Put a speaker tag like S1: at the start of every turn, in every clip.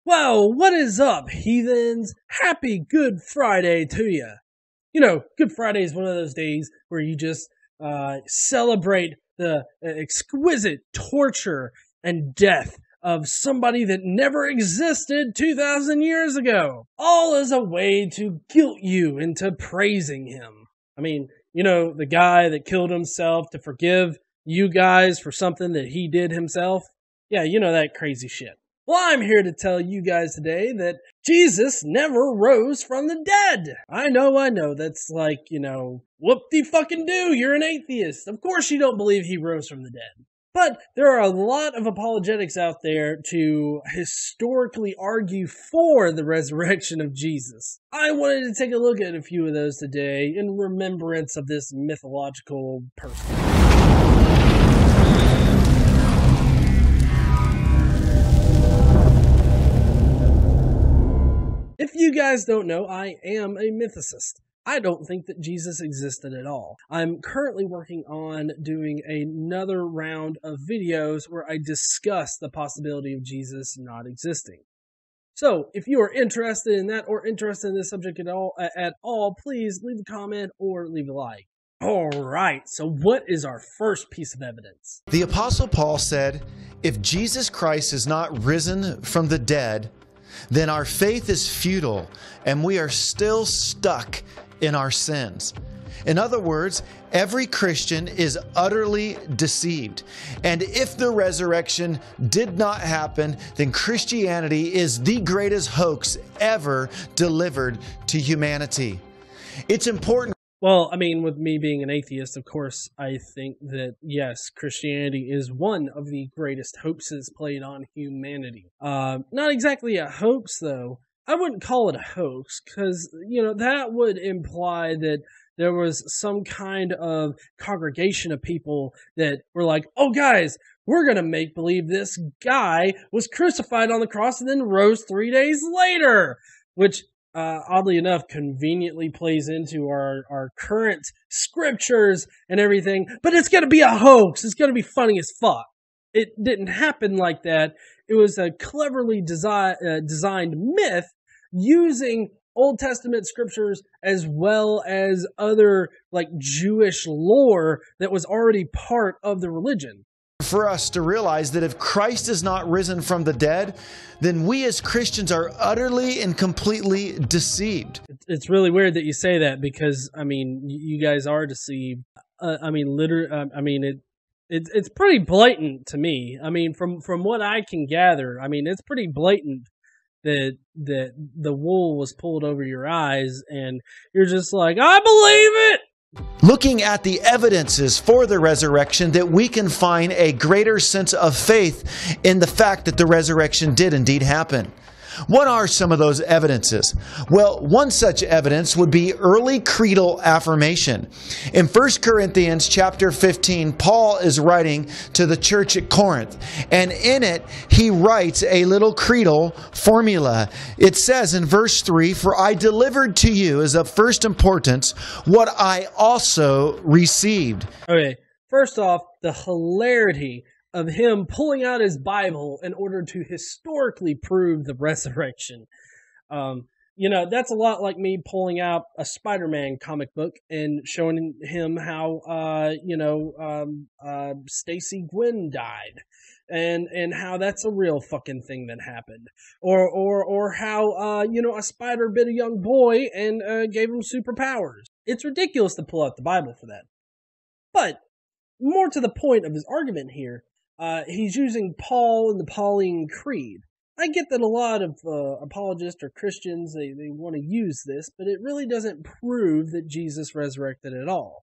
S1: Well, what is up, heathens? Happy Good Friday to you. You know, Good Friday is one of those days where you just celebrate the exquisite torture and death of somebody that never existed 2,000 years ago. All as a way to guilt you into praising him. I mean, you know, the guy that killed himself to forgive you guys for something that he did himself. Yeah, you know that crazy shit. Well, I'm here to tell you guys today that Jesus never rose from the dead. I know, that's like, you know, whoop-de-fucking-do, you're an atheist. Of course you don't believe he rose from the dead. But there are a lot of apologetics out there to historically argue for the resurrection of Jesus. I wanted to take a look at a few of those today in remembrance of this mythological person. If you guys don't know, I am a mythicist. I don't think that Jesus existed at all. I'm currently working on doing another round of videos where I discuss the possibility of Jesus not existing. So, if you are interested in that or interested in this subject at all, please leave a comment or leave a like. Alright, so what is our first piece of evidence?
S2: The Apostle Paul said, if Jesus Christ is not risen from the dead, then our faith is futile and we are still stuck in our sins. In other words, every Christian is utterly deceived. And if the resurrection did not happen, then Christianity is the greatest hoax ever delivered to humanity. It's important.
S1: Well, I mean, with me being an atheist, of course, I think that, yes, Christianity is one of the greatest hoaxes played on humanity. Not exactly a hoax, though. I wouldn't call it a hoax, because, you know, that would imply that there was some kind of congregation of people that were like, oh, guys, we're going to make believe this guy was crucified on the cross and then rose 3 days later, which oddly enough, conveniently plays into our current scriptures and everything, but it's going to be a hoax. It's going to be funny as fuck. It didn't happen like that. It was a cleverly designed myth using Old Testament scriptures as well as other like Jewish lore that was already part of the religion.
S2: For us to realize that if Christ is not risen from the dead, then we as Christians are utterly and completely deceived.
S1: It's really weird that you say that because, I mean, you guys are deceived. I mean, it's pretty blatant to me. I mean, from what I can gather, I mean, it's pretty blatant that the wool was pulled over your eyes and you're just like, I believe it!
S2: Looking at the evidences for the resurrection, that we can find a greater sense of faith in the fact that the resurrection did indeed happen. What are some of those evidences? Well, one such evidence would be early creedal affirmation. In 1 Corinthians chapter 15, Paul is writing to the church at Corinth, and in it he writes a little creedal formula. It says in verse 3, "For I delivered to you as of first importance what I also received." Okay,
S1: first off, the hilarity of him pulling out his Bible in order to historically prove the resurrection. You know, that's a lot like me pulling out a Spider-Man comic book and showing him how, Stacy Gwynn died. And how that's a real fucking thing that happened. Or how, a spider bit a young boy and gave him superpowers. It's ridiculous to pull out the Bible for that. But more to the point of his argument here, he's using Paul and the Pauline Creed. I get that a lot of apologists or Christians, they want to use this, but it really doesn't prove that Jesus resurrected at all.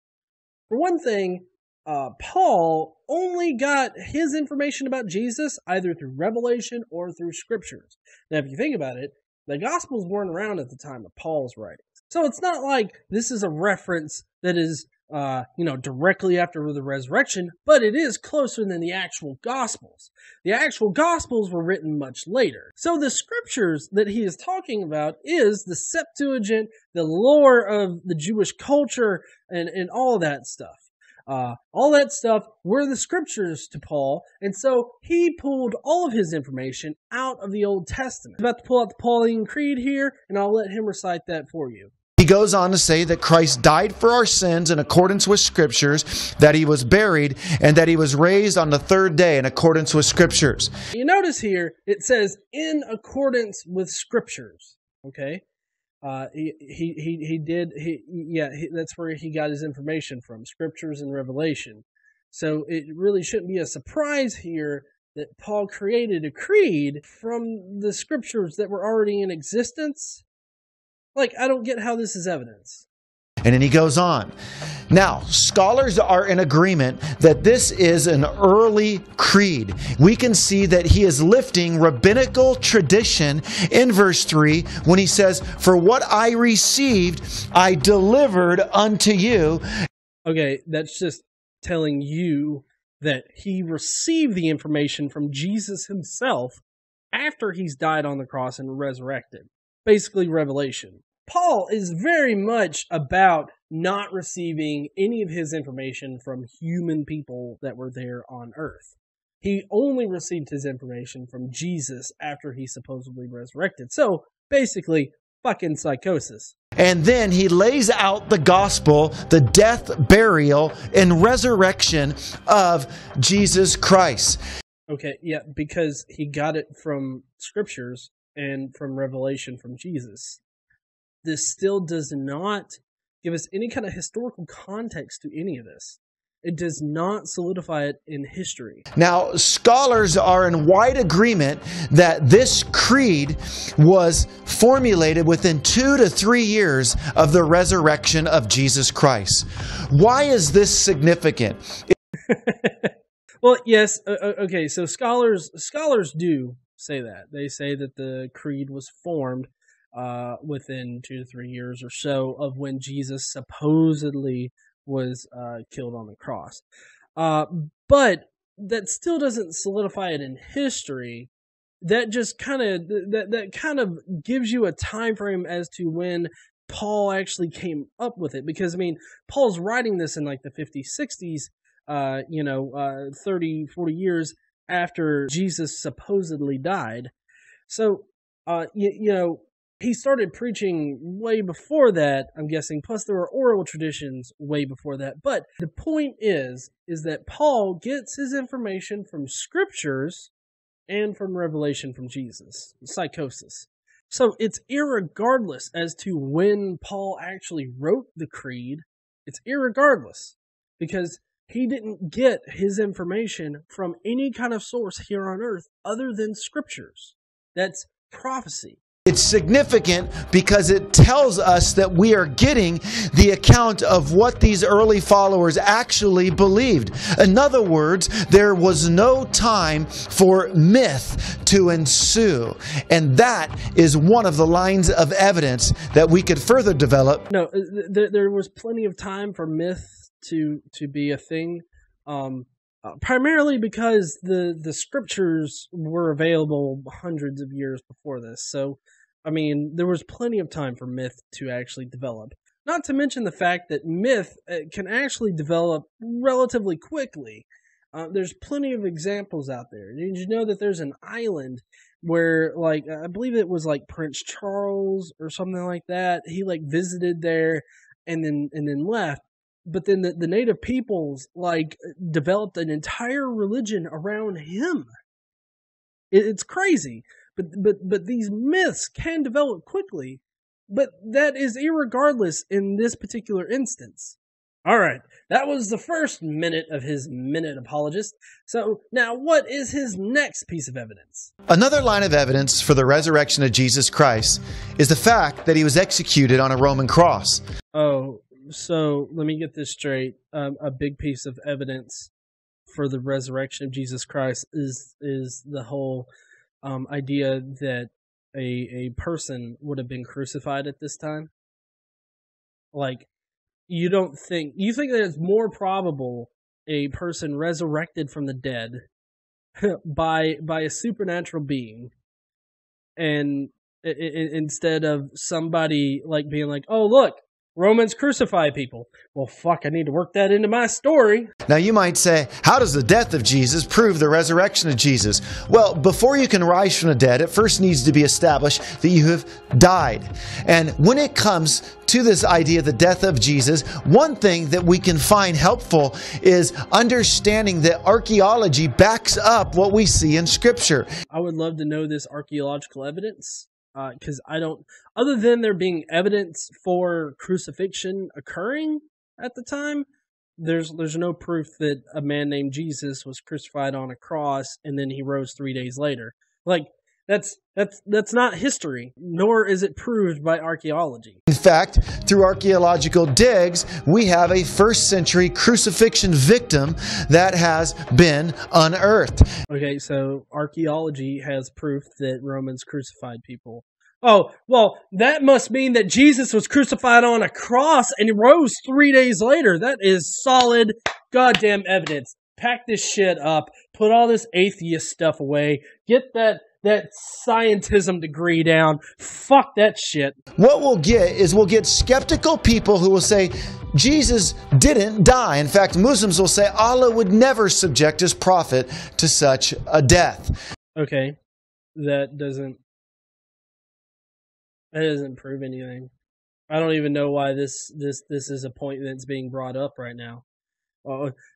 S1: For one thing, Paul only got his information about Jesus either through revelation or through scriptures. Now, if you think about it, the Gospels weren't around at the time of Paul's writings. So it's not like this is a reference that is directly after the resurrection, but it is closer than the actual Gospels. The actual Gospels were written much later. So the scriptures that he is talking about is the Septuagint, the lore of the Jewish culture, and all of that stuff. all that stuff were the scriptures to Paul, and so he pulled all of his information out of the Old Testament. I'm about to pull out the Pauline Creed here, and I'll let him recite that for you.
S2: He goes on to say that Christ died for our sins in accordance with Scriptures, that he was buried, and that he was raised on the third day in accordance with Scriptures.
S1: You notice here, it says, in accordance with Scriptures, okay? That's where he got his information from, Scriptures and Revelation. So it really shouldn't be a surprise here that Paul created a creed from the Scriptures that were already in existence. Like, I don't get how this is evidence.
S2: And then he goes on. Now, scholars are in agreement that this is an early creed. We can see that he is lifting rabbinical tradition in verse 3 when he says, "For what I received, I delivered unto you."
S1: Okay, that's just telling you that he received the information from Jesus himself after he's died on the cross and resurrected. Basically, revelation. Paul is very much about not receiving any of his information from human people that were there on earth. He only received his information from Jesus after he supposedly resurrected. So, basically, fucking psychosis.
S2: And then he lays out the gospel, the death, burial, and resurrection of Jesus Christ.
S1: Okay, yeah, because he got it from scriptures and from revelation from Jesus. This still does not give us any kind of historical context to any of this. It does not solidify it in history.
S2: Now, scholars are in wide agreement that this creed was formulated within 2 to 3 years of the resurrection of Jesus Christ. Why is this significant?
S1: Well, yes, okay, so scholars do say that. They say that the creed was formed within 2 to 3 years or so of when Jesus supposedly was killed on the cross. But that still doesn't solidify it in history. That just kind of that kind of gives you a time frame as to when Paul actually came up with it. Because, I mean, Paul's writing this in like the 50s, 60s, 30, 40 years after Jesus supposedly died. So, he started preaching way before that, I'm guessing, plus there were oral traditions way before that. But the point is that Paul gets his information from scriptures and from revelation from Jesus. Psychosis. So it's irregardless as to when Paul actually wrote the creed. It's irregardless because he didn't get his information from any kind of source here on earth other than scriptures. That's prophecy.
S2: It's significant because it tells us that we are getting the account of what these early followers actually believed. In other words, there was no time for myth to ensue. And that is one of the lines of evidence that we could further develop.
S1: No, there was plenty of time for myth to be a thing. Primarily because the scriptures were available hundreds of years before this. So, I mean, there was plenty of time for myth to actually develop. Not to mention the fact that myth can actually develop relatively quickly. There's plenty of examples out there. Did you know that there's an island where, like, I believe it was like Prince Charles or something like that. He like visited there and then left. But then the native peoples like developed an entire religion around him. It's crazy. But these myths can develop quickly, but that is irregardless in this particular instance. All right, that was the first minute of his minute apologist. So now what is his next piece of evidence?
S2: Another line of evidence for the resurrection of Jesus Christ is the fact that he was executed on a Roman cross.
S1: Oh, so let me get this straight. A big piece of evidence for the resurrection of Jesus Christ is the whole idea that a person would have been crucified at this time. Like, you think that it's more probable a person resurrected from the dead by a supernatural being, and instead of somebody like being like, oh look, Romans crucify people. Well, fuck, I need to work that into my story.
S2: Now you might say, how does the death of Jesus prove the resurrection of Jesus? Well, before you can rise from the dead, it first needs to be established that you have died. And when it comes to this idea of the death of Jesus, one thing that we can find helpful is understanding that archaeology backs up what we see in Scripture.
S1: I would love to know this archaeological evidence. Because I don't, other than there being evidence for crucifixion occurring at the time, there's no proof that a man named Jesus was crucified on a cross and then he rose 3 days later. Like, that's not history, nor is it proved by archaeology.
S2: In fact, through archaeological digs, we have a first century crucifixion victim that has been unearthed.
S1: Okay, so archaeology has proof that Romans crucified people. Oh, well, that must mean that Jesus was crucified on a cross and he rose 3 days later. That is solid goddamn evidence. Pack this shit up. Put all this atheist stuff away. Get that scientism degree down. Fuck that shit.
S2: What we'll get skeptical people who will say, Jesus didn't die. In fact, Muslims will say Allah would never subject his prophet to such a death.
S1: Okay, that doesn't prove anything. I don't even know why this is a point that's being brought up right now.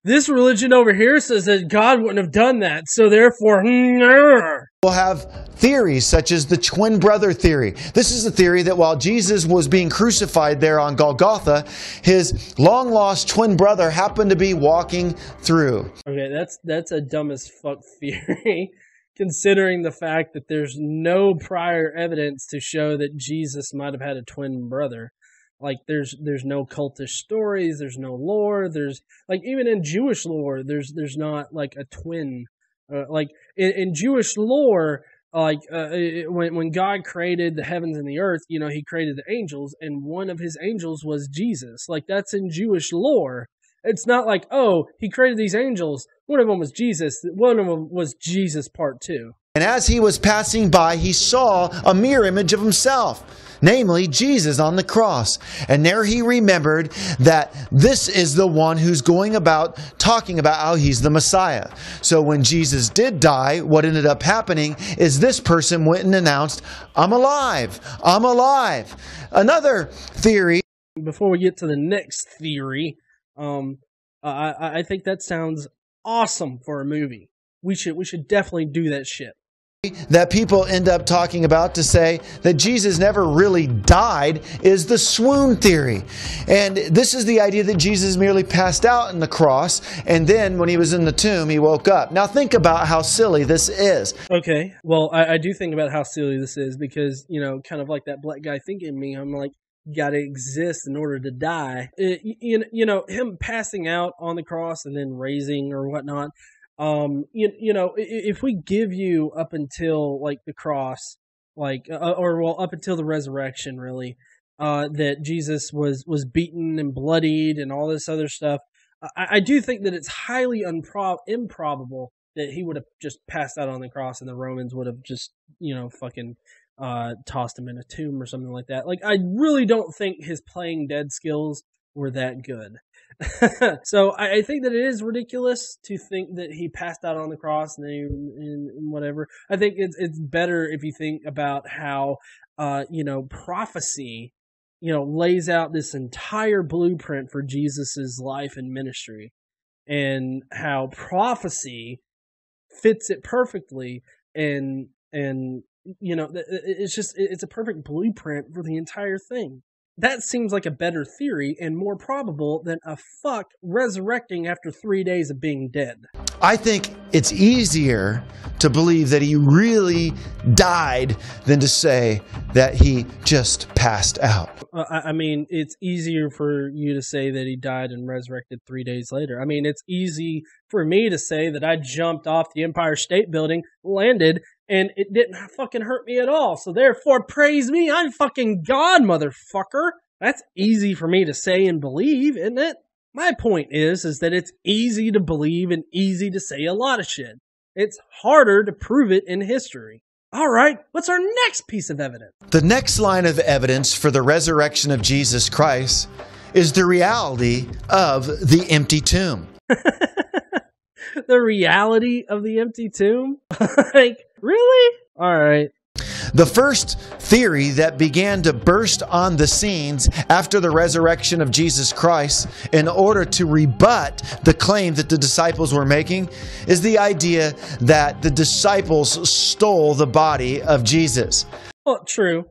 S1: This religion over here says that God wouldn't have done that, so therefore,
S2: we'll have theories such as the twin brother theory. This is the theory that while Jesus was being crucified there on Golgotha, his long-lost twin brother happened to be walking through.
S1: Okay, that's a dumb as fuck theory, considering the fact that there's no prior evidence to show that Jesus might have had a twin brother. Like, there's no cultish stories, there's no lore, there's, like, even in Jewish lore, there's not, like, a twin. Like, in Jewish lore, like, when God created the heavens and the earth, you know, he created the angels, and one of his angels was Jesus. Like, that's in Jewish lore. It's not like, oh, he created these angels, one of them was Jesus, one of them was Jesus part 2.
S2: And as he was passing by, he saw a mirror image of himself, namely Jesus on the cross. And there he remembered that this is the one who's going about talking about how he's the Messiah. So when Jesus did die, what ended up happening is this person went and announced, I'm alive, I'm alive. Another theory.
S1: Before we get to the next theory, I think that sounds awesome for a movie. We should definitely do that shit.
S2: That people end up talking about to say that Jesus never really died is the swoon theory. And this is the idea that Jesus merely passed out on the cross, and then when he was in the tomb, he woke up. Now think about how silly this is.
S1: Okay, well, I do think about how silly this is because, you know, kind of like that black guy thinking in me, I'm like, you gotta exist in order to die. You know, him passing out on the cross and then raising or whatnot, you know, if we give you up until like the cross, like, up until the resurrection, really, that Jesus was beaten and bloodied and all this other stuff, I do think that it's highly improbable that he would have just passed out on the cross and the Romans would have just, you know, fucking tossed him in a tomb or something like that. Like, I really don't think his playing dead skills were that good. So I think that it is ridiculous to think that he passed out on the cross and whatever. I think it's better if you think about how you know, prophecy, you know, lays out this entire blueprint for Jesus's life and ministry, and how prophecy fits it perfectly, and you know, it's a perfect blueprint for the entire thing. That seems like a better theory and more probable than a fuck resurrecting after 3 days of being dead.
S2: I think it's easier to believe that he really died than to say that he just passed out.
S1: I mean, it's easier for you to say that he died and resurrected 3 days later. I mean, it's easy for me to say that I jumped off the Empire State Building, landed, and it didn't fucking hurt me at all. So therefore, praise me, I'm fucking God, motherfucker. That's easy for me to say and believe, isn't it? My point is that it's easy to believe and easy to say a lot of shit. It's harder to prove it in history. All right, what's our next piece of evidence?
S2: The next line of evidence for the resurrection of Jesus Christ is the reality of the empty tomb.
S1: The reality of the empty tomb? Like, really? All right.
S2: The first theory that began to burst on the scenes after the resurrection of Jesus Christ in order to rebut the claim that the disciples were making is the idea that the disciples stole the body of Jesus.
S1: Well, true.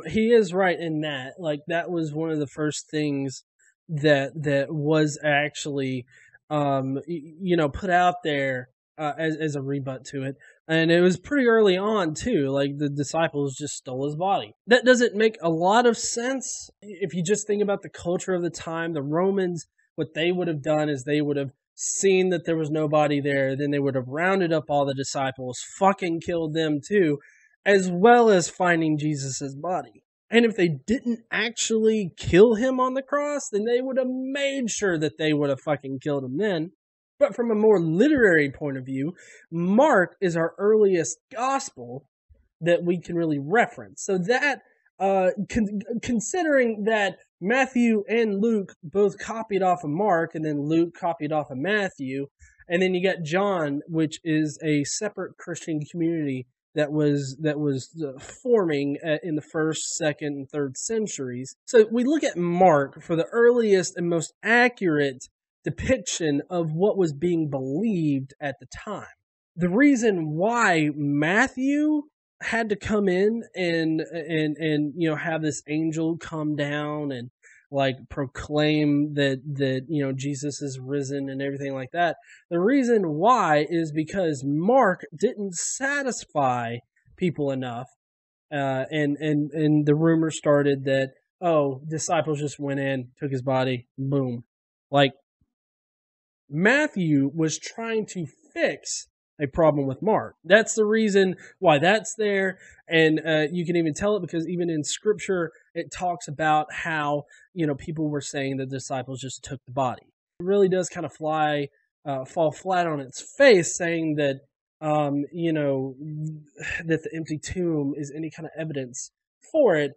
S1: He is right in that. Like, that was one of the first things that was actually, put out there as a rebut to it. And it was pretty early on, too. Like, the disciples just stole his body. That doesn't make a lot of sense. If you just think about the culture of the time, the Romans, what they would have done is they would have seen that there was nobody there. Then they would have rounded up all the disciples, fucking killed them, too, as well as finding Jesus' body. And if they didn't actually kill him on the cross, then they would have made sure that they would have fucking killed him then. But from a more literary point of view, Mark is our earliest gospel that we can really reference. So that, considering that Matthew and Luke both copied off of Mark, and then Luke copied off of Matthew, and then you got John, which is a separate Christian community that was forming in the first, second, and third centuries. So we look at Mark for the earliest and most accurate depiction of what was being believed at the time. The reason why Matthew had to come in and have this angel come down and like proclaim that Jesus is risen and everything like that. The reason why is because Mark didn't satisfy people enough, and the rumor started that disciples just went in, took his body, boom. Like, Matthew was trying to fix a problem with Mark. That's the reason why that's there, and you can even tell it because even in Scripture it talks about how people were saying the disciples just took the body. It really does kind of fall flat on its face, saying that that the empty tomb is any kind of evidence for it.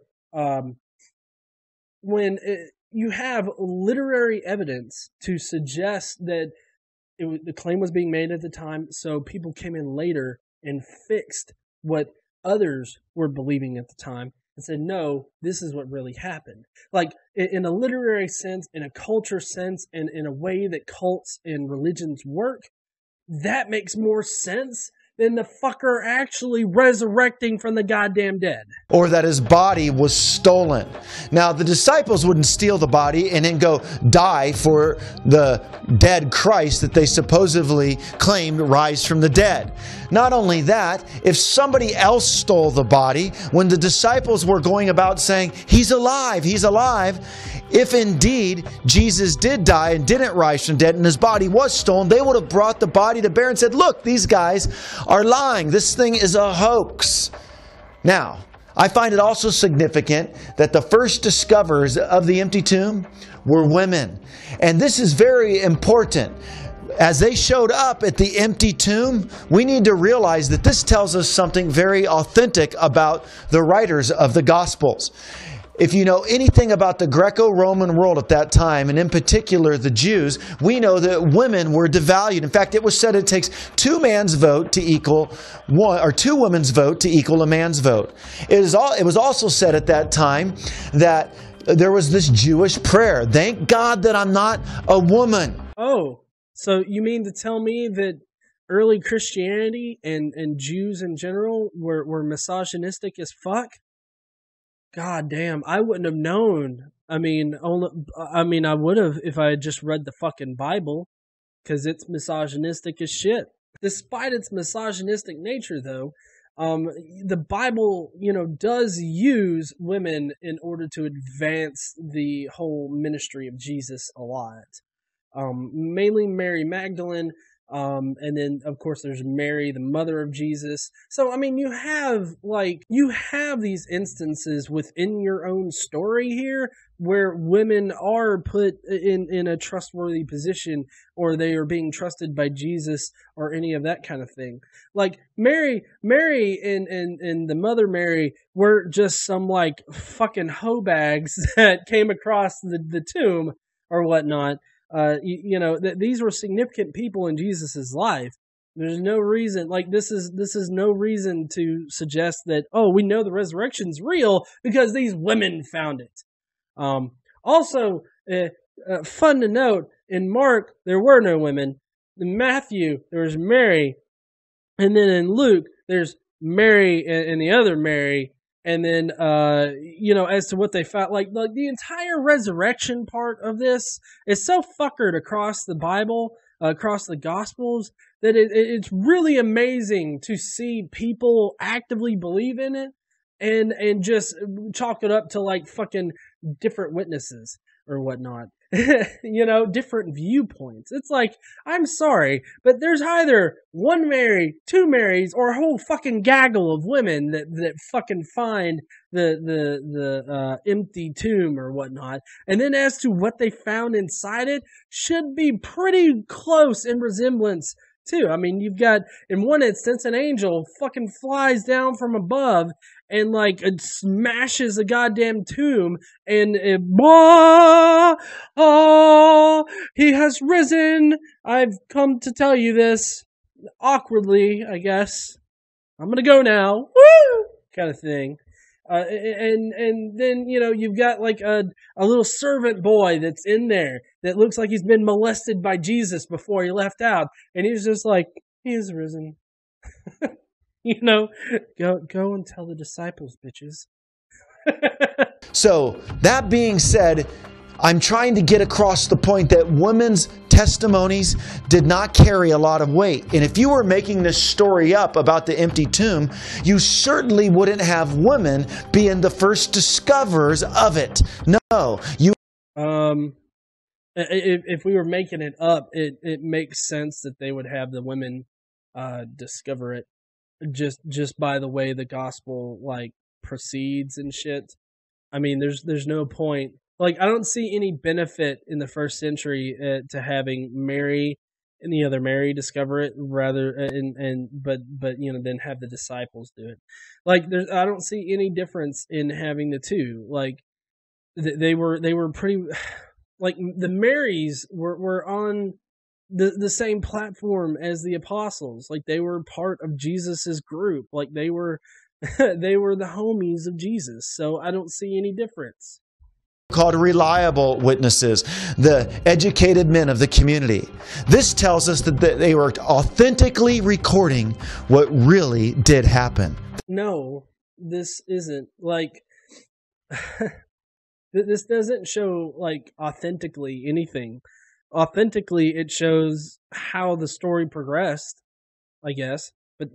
S1: You have literary evidence to suggest that the claim was being made at the time, so people came in later and fixed what others were believing at the time and said, no, this is what really happened. Like, in a literary sense, in a culture sense, and in a way that cults and religions work, that makes more sense than the fucker actually resurrecting from the goddamn dead.
S2: Or that his body was stolen. Now, the disciples wouldn't steal the body and then go die for the dead Christ that they supposedly claimed rise from the dead. Not only that, if somebody else stole the body, when the disciples were going about saying, he's alive, if indeed Jesus did die and didn't rise from dead and his body was stolen, they would have brought the body to bear and said, look, these guys are lying. This thing is a hoax. Now, I find it also significant that the first discoverers of the empty tomb were women. And this is very important. As they showed up at the empty tomb, we need to realize that this tells us something very authentic about the writers of the Gospels. If you know anything about the Greco-Roman world at that time, and in particular the Jews, we know that women were devalued. In fact, it was said it takes two men's vote to equal one, or two women's vote to equal a man's vote. It was also said at that time that there was this Jewish prayer, thank God that I'm not a woman.
S1: Oh, so you mean to tell me that early Christianity and Jews in general were misogynistic as fuck? God damn, I wouldn't have known. I mean, I would have if I had just read the fucking Bible, because it's misogynistic as shit. Despite its misogynistic nature, though, the Bible, does use women in order to advance the whole ministry of Jesus a lot. Mainly Mary Magdalene, And then, of course, there's Mary, the mother of Jesus. So, I mean, you have these instances within your own story here where women are put in a trustworthy position, or they are being trusted by Jesus, or any of that kind of thing. Like Mary and the mother Mary were just some like fucking hoe bags that came across the tomb or whatnot. These were significant people in Jesus's life. There's no reason, like this is no reason to suggest that, oh, we know the resurrection's real because these women found it. Also, fun to note, in Mark, there were no women. In Matthew, there was Mary. And then in Luke, there's Mary and the other Mary. And then, as to what they found, like the entire resurrection part of this is so fuckered across the Bible, across the Gospels, that it's really amazing to see people actively believe in it and just chalk it up to like fucking different witnesses or whatnot. Different viewpoints. It's like, I'm sorry, but there's either one Mary, two Marys, or a whole fucking gaggle of women that fucking find the empty tomb or whatnot. And then as to what they found inside it, should be pretty close in resemblance too. I mean, you've got, in one instance, an angel fucking flies down from above and like it smashes a goddamn tomb, and he has risen. I've come to tell you this awkwardly, I guess. I'm gonna go now, woo, kind of thing. And then you've got like a little servant boy that's in there that looks like he's been molested by Jesus before he left out, and he's just like, he is risen. Go and tell the disciples, bitches.
S2: So, that being said, I'm trying to get across the point that women's testimonies did not carry a lot of weight. And if you were making this story up about the empty tomb, you certainly wouldn't have women being the first discoverers of it. No, you...
S1: If we were making it up, it makes sense that they would have the women discover it. Just by the way the gospel like proceeds and shit. I mean, there's no point. Like, I don't see any benefit in the first century to having Mary and the other Mary discover it, rather but then have the disciples do it. Like, I don't see any difference in having the two. Like, they were pretty, like the Marys were on the same platform as the apostles. Like, they were part of Jesus's group. Like, they were they were the homies of Jesus. So I don't see any difference.
S2: Called reliable witnesses, the educated men of the community. This tells us that they were authentically recording what really did happen.
S1: No, this isn't. Like, this doesn't show, like, authentically anything. Authentically, it shows how the story progressed, I guess. But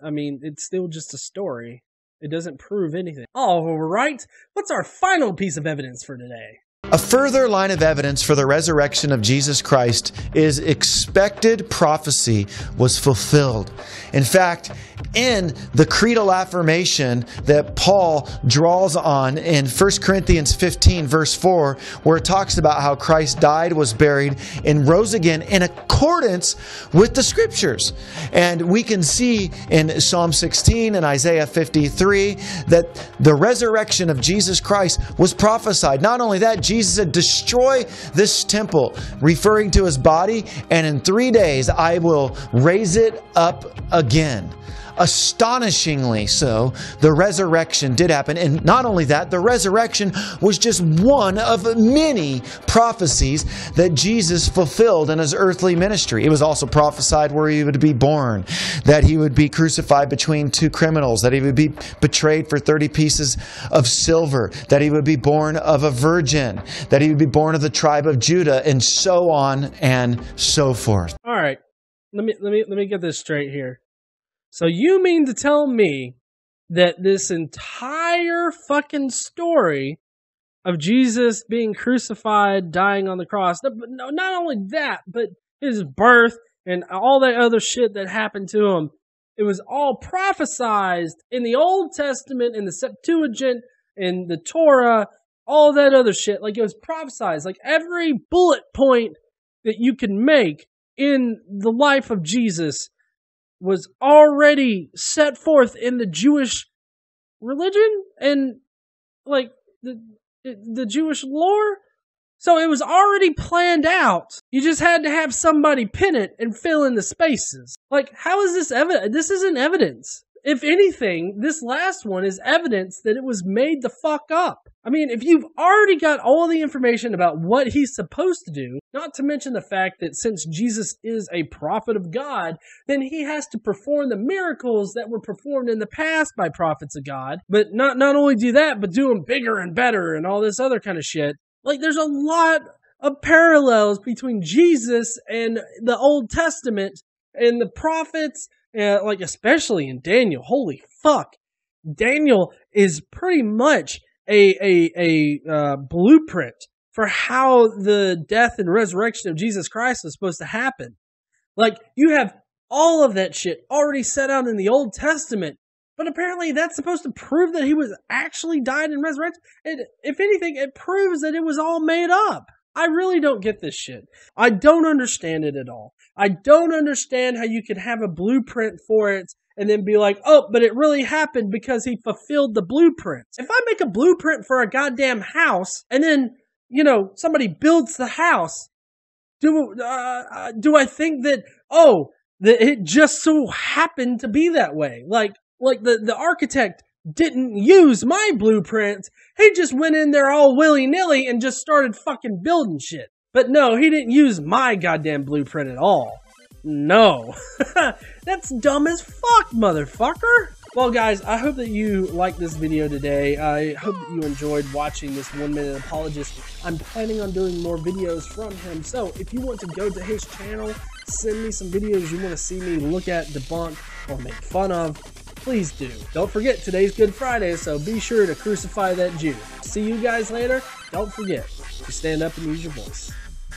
S1: I mean, it's still just a story. It doesn't prove anything. All right, what's our final piece of evidence for today?
S2: A further line of evidence for the resurrection of Jesus Christ is expected prophecy was fulfilled. In fact, in the creedal affirmation that Paul draws on in 1 Corinthians 15 verse 4, where it talks about how Christ died, was buried, and rose again in accordance with the Scriptures. And we can see in Psalm 16 and Isaiah 53 that the resurrection of Jesus Christ was prophesied. Not only that, Jesus said, destroy this temple, referring to his body, and in 3 days I will raise it up again. Astonishingly so, the resurrection did happen. And not only that, the resurrection was just one of many prophecies that Jesus fulfilled in his earthly ministry. It was also prophesied where he would be born, that he would be crucified between two criminals, that he would be betrayed for 30 pieces of silver, that he would be born of a virgin, that he would be born of the tribe of Judah, and so on and so forth.
S1: All right, let me get this straight here. So you mean to tell me that this entire fucking story of Jesus being crucified, dying on the cross, no, not only that, but his birth and all that other shit that happened to him. It was all prophesized in the Old Testament, in the Septuagint, in the Torah, all that other shit. Like, it was prophesized. Like, every bullet point that you can make in the life of Jesus was already set forth in the Jewish religion and, like, the Jewish lore. So it was already planned out. You just had to have somebody pin it and fill in the spaces. Like, how is this evidence? This isn't evidence. If anything, this last one is evidence that it was made the fuck up. I mean, if you've already got all the information about what he's supposed to do, not to mention the fact that since Jesus is a prophet of God, then he has to perform the miracles that were performed in the past by prophets of God. But not only do that, but do them bigger and better and all this other kind of shit. Like, there's a lot of parallels between Jesus and the Old Testament and the prophets, like especially in Daniel. Holy fuck. Daniel is pretty much a blueprint for how the death and resurrection of Jesus Christ was supposed to happen. Like, you have all of that shit already set out in the Old Testament. But apparently that's supposed to prove that he was actually died and resurrected. If anything, it proves that it was all made up. I really don't get this shit. I don't understand it at all. I don't understand how you could have a blueprint for it and then be like, oh, but it really happened because he fulfilled the blueprint. If I make a blueprint for a goddamn house and then, you know, somebody builds the house, do I think that, oh, that it just so happened to be that way? Like the architect didn't use my blueprint. He just went in there all willy-nilly and just started fucking building shit. But no, he didn't use my goddamn blueprint at all. No. That's dumb as fuck, motherfucker. Well, guys, I hope that you liked this video today. I hope that you enjoyed watching this 1 Minute Apologist. I'm planning on doing more videos from him. So if you want to go to his channel, send me some videos you want to see me look at, debunk, or make fun of, please do. Don't forget, today's Good Friday, so be sure to crucify that Jew. See you guys later. Don't forget to stand up and use your voice.